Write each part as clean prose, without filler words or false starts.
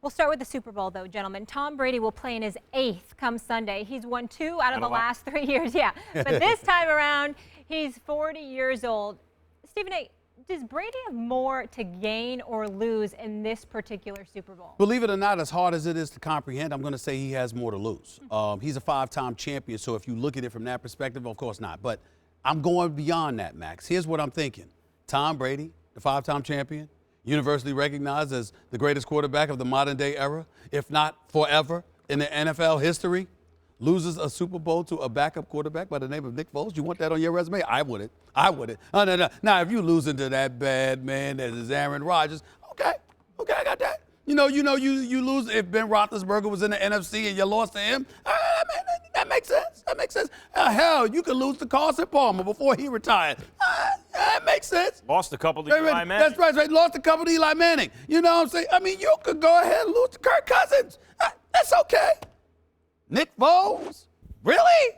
We'll start with the Super Bowl, though, gentlemen. Tom Brady will play in his 8th come Sunday. He's won 2 out of the last 3 years, yeah. But this time around, he's 40 years old. Stephen A., does Brady have more to gain or lose in this particular Super Bowl? Believe it or not, as hard as it is to comprehend, I'm going to say he has more to lose. He's a 5-time champion, so if you look at it from that perspective, of course not. But I'm going beyond that, Max. Here's what I'm thinking. Tom Brady, the 5-time champion, universally recognized as the greatest quarterback of the modern-day era, if not forever, in the NFL history, loses a Super Bowl to a backup quarterback by the name of Nick Foles. You want that on your resume? I wouldn't. Oh, no. Now, if you losing to that bad man that is Aaron Rodgers, okay, I got that. You lose if Ben Roethlisberger was in the NFC and you lost to him. That makes sense. Hell, you could lose to Carson Palmer before he retired. That makes sense. Lost a couple to Eli Manning. That's right. Lost a couple to Eli Manning. You know what I'm saying? I mean, you could go ahead and lose to Kirk Cousins. That's okay. Nick Foles? Really?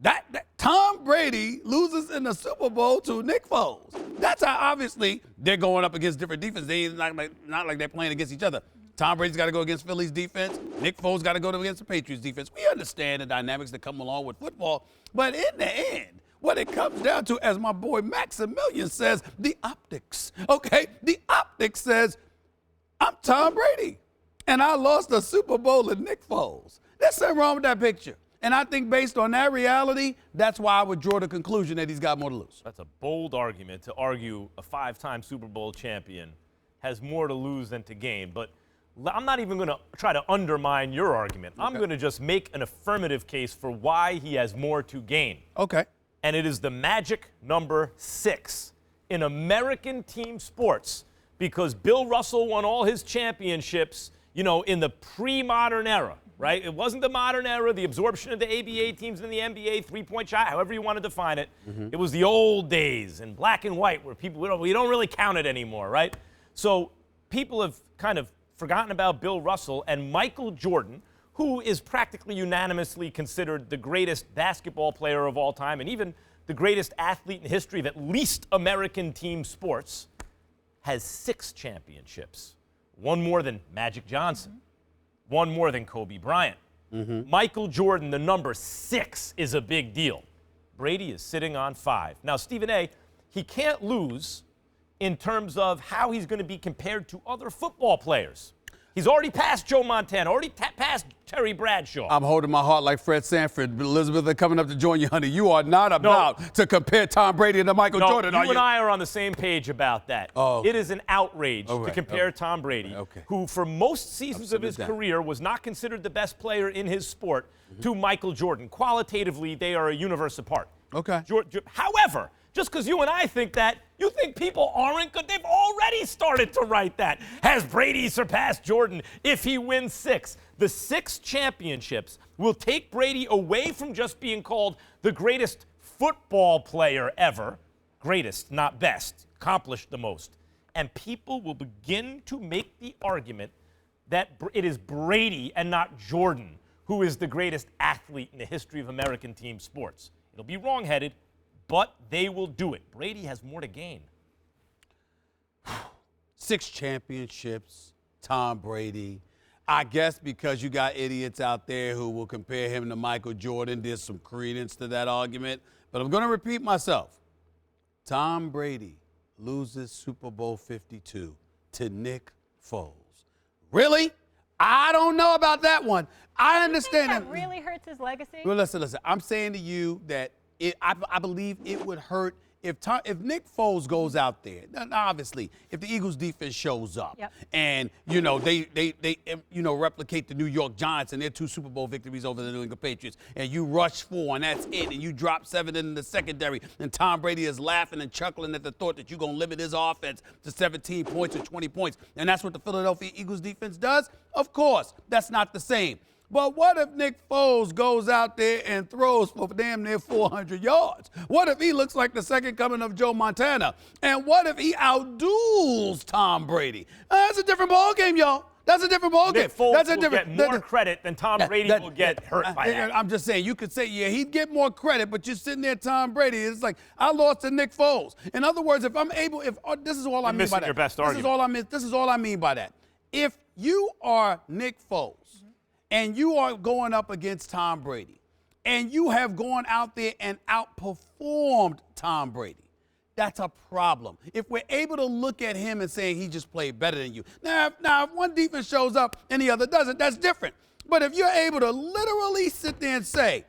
That Tom Brady loses in the Super Bowl to Nick Foles. That's how obviously they're going up against different defenses. They not like they're playing against each other. Tom Brady's got to go against Philly's defense. Nick Foles got to go against the Patriots defense. We understand the dynamics that come along with football, but in the end, what it comes down to, as my boy Maximilian says, the optics. Okay, the optics says, I'm Tom Brady, and I lost the Super Bowl to Nick Foles. There's something wrong with that picture. And I think based on that reality, that's why I would draw the conclusion that he's got more to lose. That's a bold argument to argue a 5-time Super Bowl champion has more to lose than to gain. But I'm not even going to try to undermine your argument. Okay. I'm going to just make an affirmative case for why he has more to gain. Okay. And it is the magic number 6 in American team sports, because Bill Russell won all his championships, in the pre-modern era. Right? It wasn't the modern era, the absorption of the ABA teams in the NBA, three-point shot, however you want to define it. Mm-hmm. It was the old days in black and white where people, we don't really count it anymore, right? So people have kind of forgotten about Bill Russell and Michael Jordan, who is practically unanimously considered the greatest basketball player of all time and even the greatest athlete in history of at least American team sports, has 6 championships, one more than Magic Johnson. Mm-hmm. One more than Kobe Bryant. Mm-hmm. Michael Jordan, the number 6, is a big deal. Brady is sitting on 5. Now, Stephen A., he can't lose in terms of how he's going to be compared to other football players. He's already passed Joe Montana, already passed Terry Bradshaw. I'm holding my heart like Fred Sanford. Elizabeth, they're coming up to join you, honey. You are not about to compare Tom Brady to Michael Jordan, are you? You and I are on the same page about that. Oh, okay. It is an outrage to compare Tom Brady, who for most seasons of his career was not considered the best player in his sport, to Michael Jordan. Qualitatively, they are a universe apart. Okay. However, just because you and I think that, you think people aren't good? They've already started to write that. Has Brady surpassed Jordan if he wins 6? The 6 championships will take Brady away from just being called the greatest football player ever. Greatest, not best. Accomplished the most. And people will begin to make the argument that it is Brady and not Jordan who is the greatest athlete in the history of American team sports. It'll be wrong-headed, but they will do it. Brady has more to gain. 6 championships, Tom Brady. I guess because you got idiots out there who will compare him to Michael Jordan, there's some credence to that argument. But I'm going to repeat myself. Tom Brady loses Super Bowl 52 to Nick Foles. Really? I don't know about that one. I understand that really hurts his legacy. Well, listen. I'm saying to you that I believe it would hurt if Nick Foles goes out there. Now, obviously, if the Eagles defense shows up and they replicate the New York Giants and their 2 Super Bowl victories over the New England Patriots, and you rush 4 and that's it, and you drop 7 in the secondary, and Tom Brady is laughing and chuckling at the thought that you're gonna limit his offense to 17 points or 20 points, and that's what the Philadelphia Eagles defense does. Of course, that's not the same. But what if Nick Foles goes out there and throws for damn near 400 yards? What if he looks like the second coming of Joe Montana? And what if he outduels Tom Brady? That's a different ballgame, y'all. That's a different ballgame. Nick Foles will get more credit than Tom Brady will get hurt by that. I'm just saying, you could say, yeah, he'd get more credit, but you're sitting there, Tom Brady. It's like, I lost to Nick Foles. In other words, this is all I mean by that. Your best argument. This is all I mean by that. If you are Nick Foles, and you are going up against Tom Brady, and you have gone out there and outperformed Tom Brady, that's a problem. If we're able to look at him and say he just played better than you. Now, if one defense shows up and the other doesn't, that's different. But if you're able to literally sit there and say,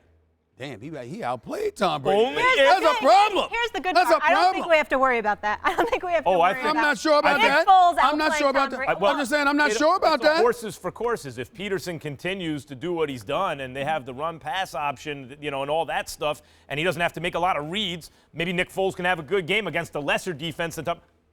damn, he outplayed Tom Brady. Only That's a problem. Here's the good That's part. a I don't problem. think we have to worry about that. I don't think we have to worry about that. I'm not sure about Nick that. Foles I'm not outplayed sure about Tom that. Brady. I'm just saying I'm not sure about it's that. Horses for courses. If Peterson continues to do what he's done and they have the run-pass option, and all that stuff, and he doesn't have to make a lot of reads, maybe Nick Foles can have a good game against a lesser defense than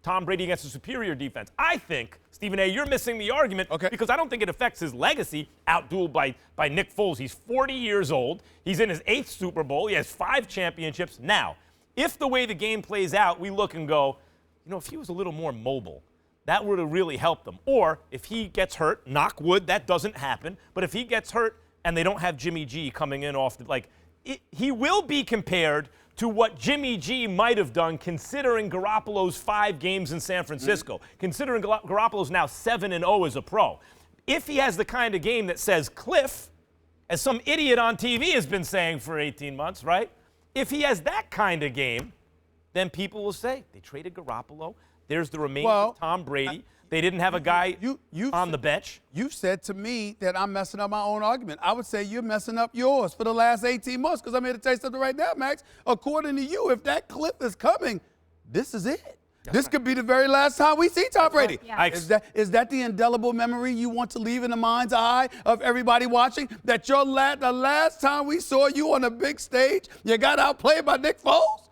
Tom Brady against a superior defense. I think, Stephen A., you're missing the argument because I don't think it affects his legacy, outdueled by Nick Foles. He's 40 years old. He's in his 8th Super Bowl. He has 5 championships. Now, if the way the game plays out, we look and go, if he was a little more mobile, that would have really helped them. Or if he gets hurt, knock wood, that doesn't happen. But if he gets hurt and they don't have Jimmy G coming in off he will be compared to what Jimmy G might have done considering Garoppolo's 5 games in San Francisco, considering Garoppolo's now 7-0 as a pro. If he has the kind of game that says Cliff, as some idiot on TV has been saying for 18 months, right? If he has that kind of game, then people will say, they traded Garoppolo. There's the remains of Tom Brady. They didn't have a guy on the bench. You've said to me that I'm messing up my own argument. I would say you're messing up yours for the last 18 months because I'm here to tell you something right now, Max. According to you, if that cliff is coming, this is it. This could be the very last time we see Tom Brady. Yeah. Is that the indelible memory you want to leave in the mind's eye of everybody watching? That the last time we saw you on a big stage, you got outplayed by Nick Foles?